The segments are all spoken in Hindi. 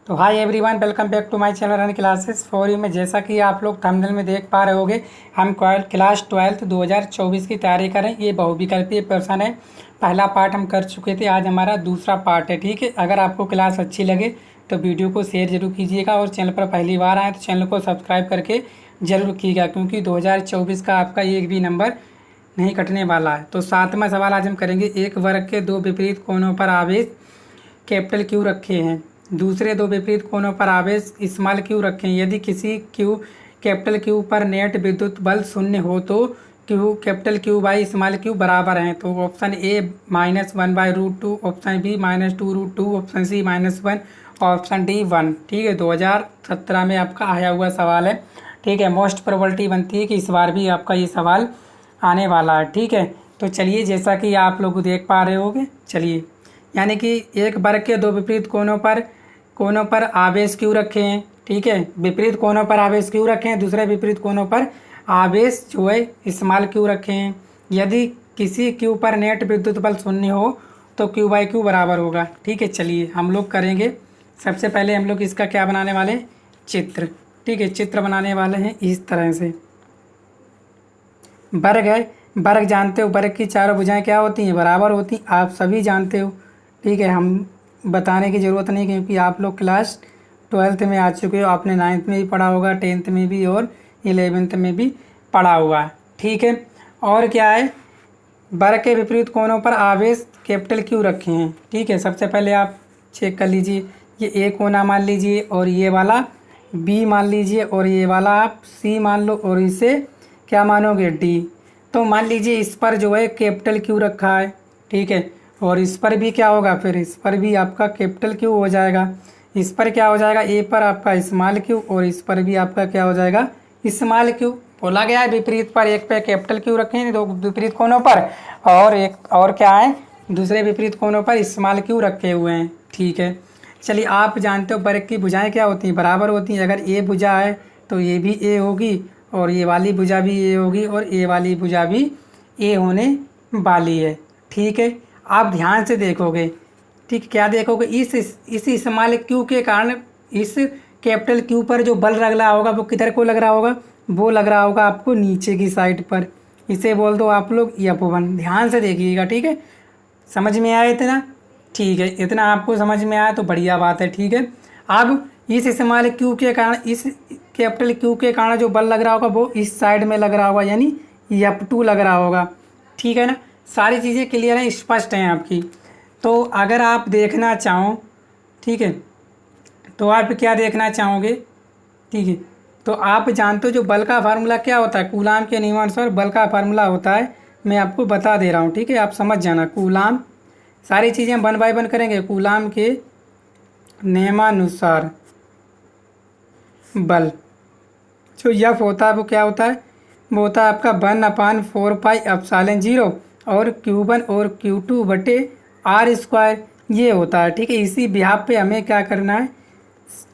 तो hi everyone, welcome back to my channel run classes for you में। जैसा कि आप लोग थंबनेल में देख पा रहे होंगे, हम क्लास 12 2024 की तैयारी करें। ये बहुविकल्पीय प्रश्न है। पहला पार्ट हम कर चुके थे, आज हमारा दूसरा पार्ट है। ठीक है, अगर आपको क्लास अच्छी लगे तो वीडियो को शेयर जरूर कीजिएगा और चैनल पर पहली बार आए तो चैनल को सब्सक्राइब करके जरूर कीजिएगा, क्योंकि 2024 का आपका एक भी नंबर नहीं कटने वाला है। तो सातवां सवाल आज हम करेंगे। एक वर्ग के दो विपरीत कोणों पर आवेश कैपिटल क्यू रखे हैं, दूसरे दो विपरीत कोणों पर आवेश स्मॉल क्यू रखे हैं। यदि किसी क्यू कैपिटल क्यू पर नेट विद्युत बल शून्य हो तो Q capital Q by small Q बराबर हैं। तो option A -1/√2, option B -2√2, option C -1, option D 1। ठीक है, 2017 में आपका आया हुआ सवाल है। ठीक है, मोस्ट प्रोबेबिलिटी बनती है कि इस बार भी आपका ये सवाल आने वाला है। ठीक है, तो चलिए, जैसा कि आप लोग देख पा रहे होंगे, चलिए, यानी कि एक वर्ग के दो विपरीत कोनों पर आवेश क्यू रखे हैं। ठीक है, विपरीत कोनों पर आवेश क्यू रखे हैं, दूसरे विपरीत कोनों पर आवेश जो है स्मॉल क्यू रखे हैं। यदि किसी क्यू पर नेट विद्युत बल शून्य हो तो क्यू बाई क्यू बराबर होगा। ठीक है, चलिए हम लोग करेंगे। सबसे पहले हम लोग इसका क्या बनाने वाले हैं, चित्र। ठीक है, चित्र बनाने वाले हैं इस तरह से। वर्ग है, वर्ग जानते हो, वर्ग की चारों भुजाएं क्या होती हैं, बराबर होती हैं, आप सभी जानते हो। ठीक है, हम बताने की ज़रूरत नहीं, क्योंकि आप लोग क्लास 12 में आ चुके हो। आपने 9th में भी पढ़ा होगा, 10th में भी और 11th में भी पढ़ा हुआ है। ठीक है, और क्या है, वर्ग के विपरीत कोणों पर आवेश कैपिटल क्यू रखे हैं। ठीक है, सबसे पहले आप चेक कर लीजिए, ये ए कोना मान लीजिए और ये वाला बी मान लीजिए और ये वाला आप सी मान लो और इसे क्या मानोगे, डी। तो मान लीजिए इस पर जो है कैपिटल क्यू रखा है। ठीक है, और इस पर भी क्या होगा, फिर इस पर भी आपका कैपिटल क्यू हो जाएगा। इस पर क्या हो जाएगा, ए पर आपका स्मॉल क्यू और इस पर भी आपका क्या हो जाएगा, स्मॉल क्यू। बोला गया है विपरीत पर एक पे कैपिटल क्यू रखे हैं दो विपरीत कोनों पर, और एक और क्या है, दूसरे विपरीत कोनों पर स्मॉल क्यू रखे हुए हैं। ठीक है, चलिए, आप जानते हो वर्ग की भुजाएं क्या होती हैं, बराबर होती हैं। अगर ए भुजा है तो ये भी ए होगी और ये वाली भुजा भी ए होगी और ये वाली भुजा भी ए होने वाली है। ठीक है, आप ध्यान से देखोगे। ठीक, क्या देखोगे, इस स्मॉल क्यू के कारण इस कैपिटल क्यू पर जो बल लग रहा होगा वो किधर को लग रहा होगा, वो लग रहा होगा आपको नीचे की साइड पर। इसे बोल दो आप लोग F1। ध्यान से देखिएगा। ठीक है, समझ में आया इतना? ठीक है, इतना आपको समझ में आया तो बढ़िया बात है। ठीक है, अब इस स्मॉल क्यू के कारण, इस कैपिटल क्यू के कारण जो बल लग रहा होगा वो इस साइड में लग रहा होगा, यानी F2 लग रहा होगा। ठीक है ना, सारी चीज़ें क्लियर हैं, स्पष्ट हैं आपकी। तो अगर आप देखना चाहो, ठीक है, तो आप क्या देखना चाहोगे, ठीक है, तो आप जानते हो जो बल का फार्मूला क्या होता है, कूलाम के नियमानुसार बल का फार्मूला होता है। मैं आपको बता दे रहा हूँ। ठीक है, आप समझ जाना। कूलाम, सारी चीज़ें 1 बाय 1 करेंगे। कूलाम के नियमानुसार बल जो F होता है वो क्या होता है, वो होता है आपका 1/4πε0 और Q1 और Q2 बटे R², ये होता है। ठीक है, इसी बिहाफ पे हमें क्या करना है,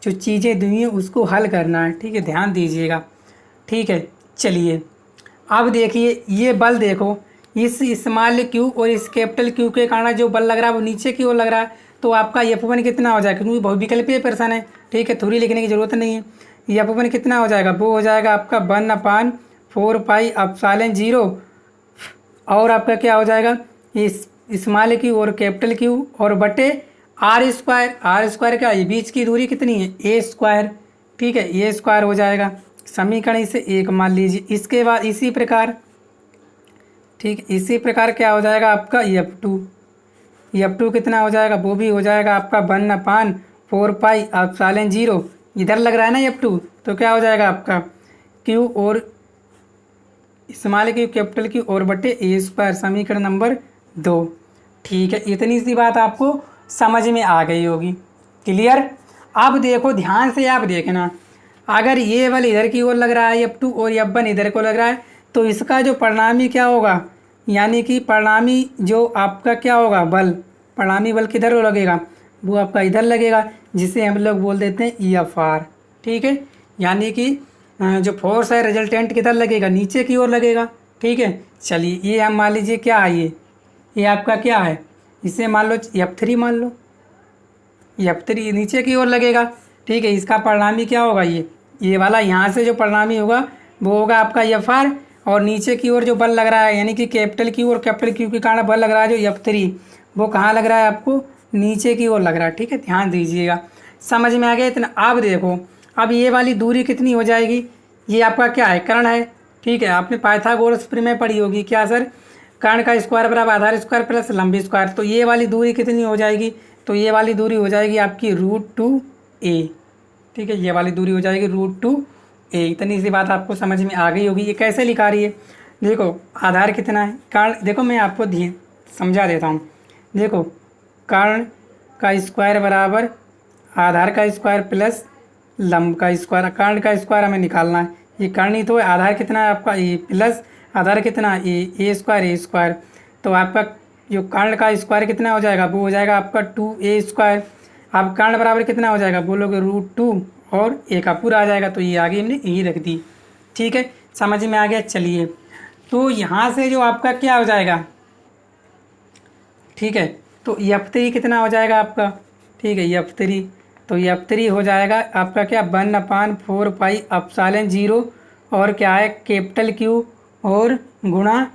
जो चीज़ें दी हैं उसको हल करना है। ठीक है, ध्यान दीजिएगा। ठीक है, चलिए, अब देखिए ये बल देखो, इस स्मॉल क्यू और इस कैपिटल क्यू के कारण जो बल लग रहा है वो नीचे की ओर लग रहा है। तो आपका F1 कितना हो जाएगा, क्योंकि बहुविकल्पीय प्रश्न है। ठीक है, थोड़ी लिखने की ज़रूरत नहीं है। F1 कितना हो जाएगा, वो हो जाएगा आपका 1/4πε0 और आपका क्या हो जाएगा, इस स्मॉल क्यू और कैपिटल क्यू और बटे R²। का ये बीच की दूरी कितनी है, A²। ठीक है, A² हो जाएगा। समीकरण इसे 1 मान लीजिए। इसके बाद इसी प्रकार, ठीक, इसी प्रकार क्या हो जाएगा आपका F2 कितना हो जाएगा, वो भी हो जाएगा आपका 1/4πε0। इधर लग रहा है ना F2, तो क्या हो जाएगा आपका Q और स्मॉल क्यू कैपिटल क्यू और बटे A², समीकरण नंबर 2। ठीक है, इतनी सी बात आपको समझ में आ गई होगी। क्लियर? अब देखो, ध्यान से आप देखना, अगर ये बल इधर की ओर लग रहा है F2 और F1 इधर को लग रहा है, तो इसका जो परिणामी क्या होगा, यानी कि परिणामी जो आपका क्या होगा बल, परिणामी बल किधर लगेगा, वो आपका इधर लगेगा, जिसे हम लोग बोल देते हैं EFR। ठीक है, यानी कि जो फोर्स है रिजल्टेंट किधर लगेगा, नीचे की ओर लगेगा। ठीक है, चलिए, ये हम मान लीजिए क्या है, ये आपका क्या है, इसे मान लो F3 मान लो। एफ थ्री नीचे की ओर लगेगा। ठीक है, इसका परिणामी क्या होगा, ये वाला यहाँ से जो परिणामी होगा वो होगा आपका एफ आर, और नीचे की ओर जो बल लग रहा है यानी कि कैपिटल क्यू और कैपिटल क्यू के कारण बल लग रहा है जो एफ थ्री, वो कहाँ लग रहा है आपको, नीचे की ओर लग रहा है। ठीक है, ध्यान दीजिएगा, समझ में आ गया इतना। अब देखो, अब ये वाली दूरी कितनी हो जाएगी, ये आपका क्या है, कर्ण है। ठीक है, आपने पाइथागोरस प्रमेय पढ़ी होगी क्या सर, कर्ण का स्क्वायर बराबर आधार स्क्वायर प्लस लंबी स्क्वायर। तो ये वाली दूरी कितनी हो जाएगी, तो ये वाली दूरी हो जाएगी आपकी √2a। ठीक है, ये वाली दूरी हो जाएगी √2a। इतनी सी बात आपको समझ में आ गई होगी। ये कैसे लिखा रही है, देखो आधार कितना है, कर्ण, देखो मैं आपको समझा देता हूँ। देखो कर्ण का स्क्वायर बराबर आधार का स्क्वायर प्लस लंब का स्क्वायर, कर्ण का स्क्वायर हमें निकालना है। ये कर्ण ही तो है, आधार कितना है आपका ए प्लस आधार कितना ए स्क्वायर। तो आपका जो कर्ण का स्क्वायर कितना हो जाएगा, वो हो जाएगा आपका 2a²। अब कर्ण बराबर कितना हो जाएगा, बोलोगे √2 और a का पूरा आ जाएगा। तो ये आगे हमने यही रख दी। ठीक है, समझ में आ गया। चलिए, तो यहाँ से जो आपका क्या हो जाएगा, ठीक है, तो f3 कितना हो जाएगा आपका, ठीक है f3, तो f3 हो जाएगा आपका क्या 1/4πε0 और क्या है कैपिटल Q और गुणा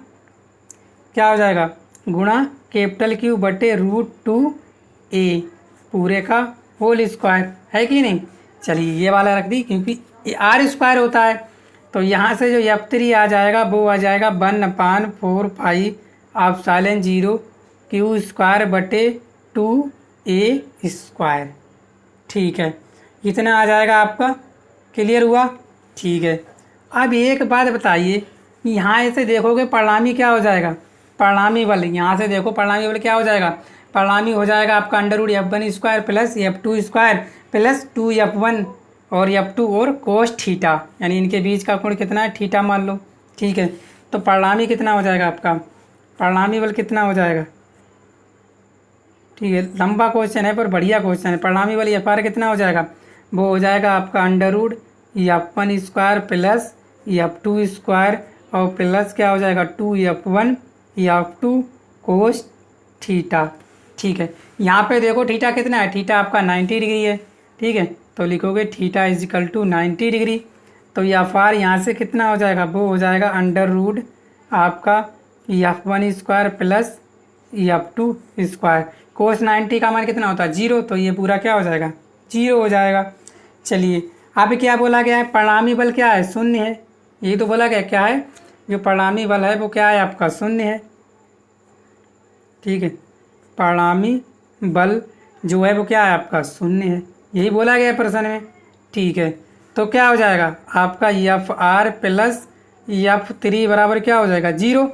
क्या हो जाएगा, गुणा कैपिटल Q बटे √2a पूरे का होल स्क्वायर, है कि नहीं। चलिए ये वाला रख दी, क्योंकि ये r² होता है। तो यहाँ से जो f3 आ जाएगा वो आ जाएगा 1/4πε0 Q² बटे 2a²। ठीक है, इतना आ जाएगा आपका, क्लियर हुआ। ठीक है, अब एक बात बताइए, यहाँ ऐसे देखोगे परिणामी क्या हो जाएगा, परिणामी बल, यहाँ से देखो परिणामी बल क्या हो जाएगा, परिणामी हो जाएगा आपका √f1² plus f2² plus 2f1 और f2 और कोस थीटा, यानी इनके बीच का कोण कितना है, थीटा मान लो। ठीक है, तो परिणामी कितना हो जाएगा आपका, परिणामी बल कितना हो जाएगा। ठीक है, लंबा क्वेश्चन है पर बढ़िया क्वेश्चन है। परिणामी बल एफ आर कितना हो जाएगा, वो हो जाएगा आपका √f1² प्लस f2² और प्लस क्या हो जाएगा 2f1 f2 कोस थीटा। ठीक है, यहाँ पे देखो थीटा कितना है, थीटा आपका 90 डिग्री है। ठीक है, तो लिखोगे थीटा = 90 डिग्री। तो एफ आर यहाँ से कितना हो जाएगा, वो हो जाएगा √ आपका f1² प्लस f2²। कोस 90 का मान कितना होता है, 0, तो ये पूरा क्या हो जाएगा, 0 हो जाएगा। चलिए, अब क्या बोला गया है, परिणामी बल क्या है, शून्य है। यही तो बोला गया, क्या है, जो परिणामी बल है वो क्या है आपका, शून्य है। ठीक है, परिणामी बल जो है वो क्या है आपका, शून्य है, यही बोला गया प्रश्न में। ठीक है, तो क्या हो जाएगा आपका एफ आर प्लस f3 बराबर क्या हो जाएगा, 0।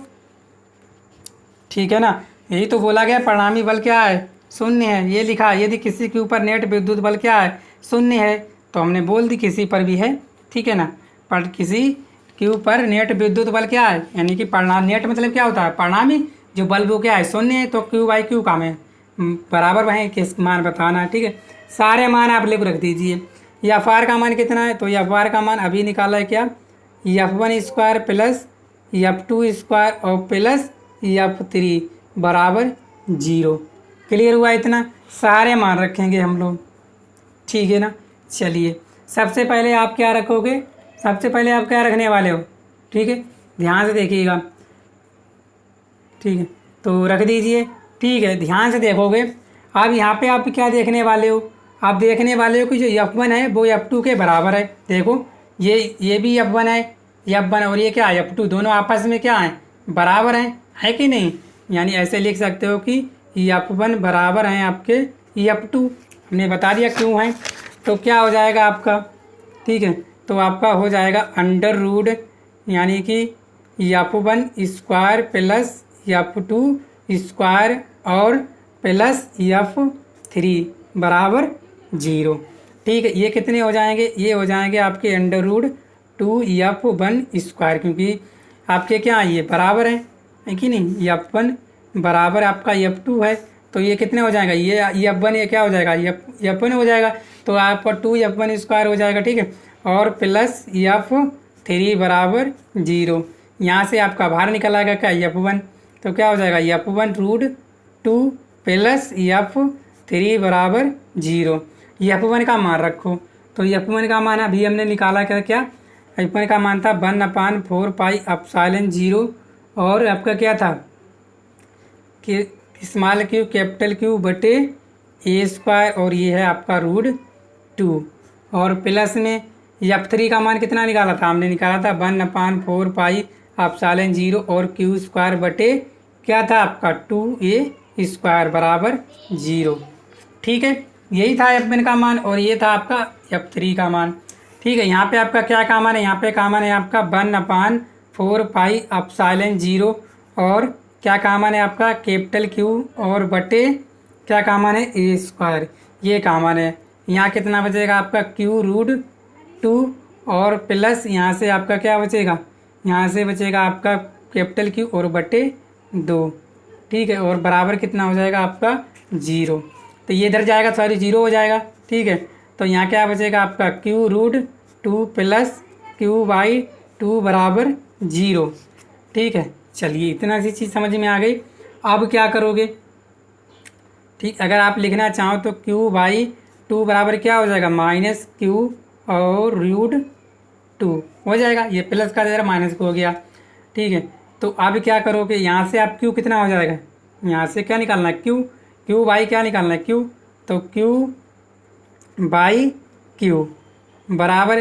ठीक है ना, यही तो बोला गया, परिणामी बल क्या है, शून्य है। ये लिखा, यदि किसी के ऊपर नेट विद्युत बल क्या है, शून्य है, तो हमने बोल दी किसी पर भी है। ठीक है ना, पर किसी के ऊपर नेट विद्युत बल क्या है, यानी कि परिणाम, नेट मतलब क्या होता है, परिणामी जो बल वो क्या है, शून्य है, तो Q/Q काम है बराबर वहीं किस मान बताना है। ठीक है, सारे मान आप लिख रख दीजिए। एफ आर का मान कितना है, तो एफ आर का मान अभी निकाला है क्या, f1² प्लस f2² और प्लस f3 बराबर 0। क्लियर हुआ इतना, सारे मान रखेंगे हम लोग। ठीक है ना, चलिए सबसे पहले आप क्या रखोगे, सबसे पहले आप क्या रखने वाले हो, ठीक है, ध्यान से देखिएगा। ठीक है, तो रख दीजिए। ठीक है, ध्यान से देखोगे। अब यहाँ पे आप क्या देखने वाले हो, आप देखने वाले हो कि जो f1 है वो f2 के बराबर है। देखो ये भी f1 है, f1 और ये क्या है f2, दोनों आपस में क्या है, बराबर हैं, है कि नहीं। यानी ऐसे लिख सकते हो कि f1 बराबर हैं आपके f2, हमने बता दिया क्यों है। तो क्या हो जाएगा आपका, ठीक है, तो आपका हो जाएगा √ यानी कि f1² प्लस f2² और प्लस f3 बराबर 0। ठीक है, ये कितने हो जाएंगे, ये हो जाएंगे आपके √2f1², क्योंकि आपके क्या ये बराबर है कि नहीं, f1 बराबर आपका f2 है, तो ये कितने हो जाएगा, ये f1 ये क्या हो जाएगा, f1 हो जाएगा, तो आपका 2f1² हो जाएगा। ठीक है, और प्लस f3 बराबर 0। यहाँ से आपका बाहर निकल आएगा क्या f1, तो क्या हो जाएगा f1 √2 प्लस 3 बराबर 0। ये F1 का मान रखो। तो ये F1 का मान अभी हमने निकाला क्या F1 का मान था 1/4 पाई एप्सिलॉन 0, और आपका क्या था कि स्मॉल क्यू कैपिटल क्यू बटे a², और ये है आपका √2। और प्लस में F3 का मान कितना निकाला था, हमने निकाला था 1/4 पाई एप्सिलॉन 0 और q² बटे क्या था आपका 2a² बराबर 0। ठीक है, यही था F1 का मान और ये था आपका F3 का मान। ठीक है, यहाँ पे आपका क्या का मान है, यहाँ पे का मान है आपका 1/4 पाई एप्सिलॉन 0 और क्या का मान है आपका कैपिटल क्यू और बटे क्या का मान है a²। ये का मान है। यहाँ कितना बचेगा आपका q√2 और प्लस यहाँ से आपका क्या बचेगा, यहाँ से बचेगा आपका कैपिटल क्यू और बटे 2। ठीक है, और बराबर कितना हो जाएगा आपका 0। तो ये इधर जाएगा, सॉरी 0 हो जाएगा। ठीक है, तो यहाँ क्या बचेगा आपका q√2 प्लस q/2 बराबर 0। ठीक है, चलिए इतना सी चीज़ समझ में आ गई। अब क्या करोगे, ठीक, अगर आप लिखना चाहो तो q/2 बराबर क्या हो जाएगा -q और √2 हो जाएगा। ये प्लस का जरा माइनस को हो गया। ठीक है, तो अब क्या करोगे, यहाँ से आप q कितना हो जाएगा, यहाँ से क्या निकालना है q/, क्या निकालना है q, तो q/q बराबर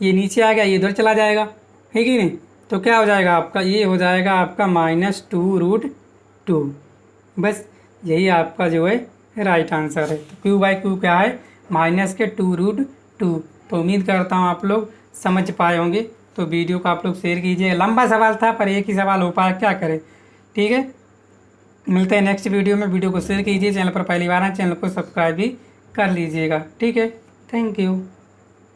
ये नीचे आ गया, ये इधर चला जाएगा, है कि नहीं। तो क्या हो जाएगा आपका, ये हो जाएगा आपका -2√2। बस यही आपका जो है राइट आंसर है। तो q/q क्या है -2√2। तो उम्मीद करता हूँ आप लोग समझ पाए होंगे। तो वीडियो को आप लोग शेयर कीजिए। लंबा सवाल था पर एक ही सवाल हो पाया, क्या करें। ठीक है, मिलते हैं नेक्स्ट वीडियो में। वीडियो को शेयर कीजिए, चैनल पर पहली बार आए चैनल को सब्सक्राइब भी कर लीजिएगा। ठीक है, थैंक यू।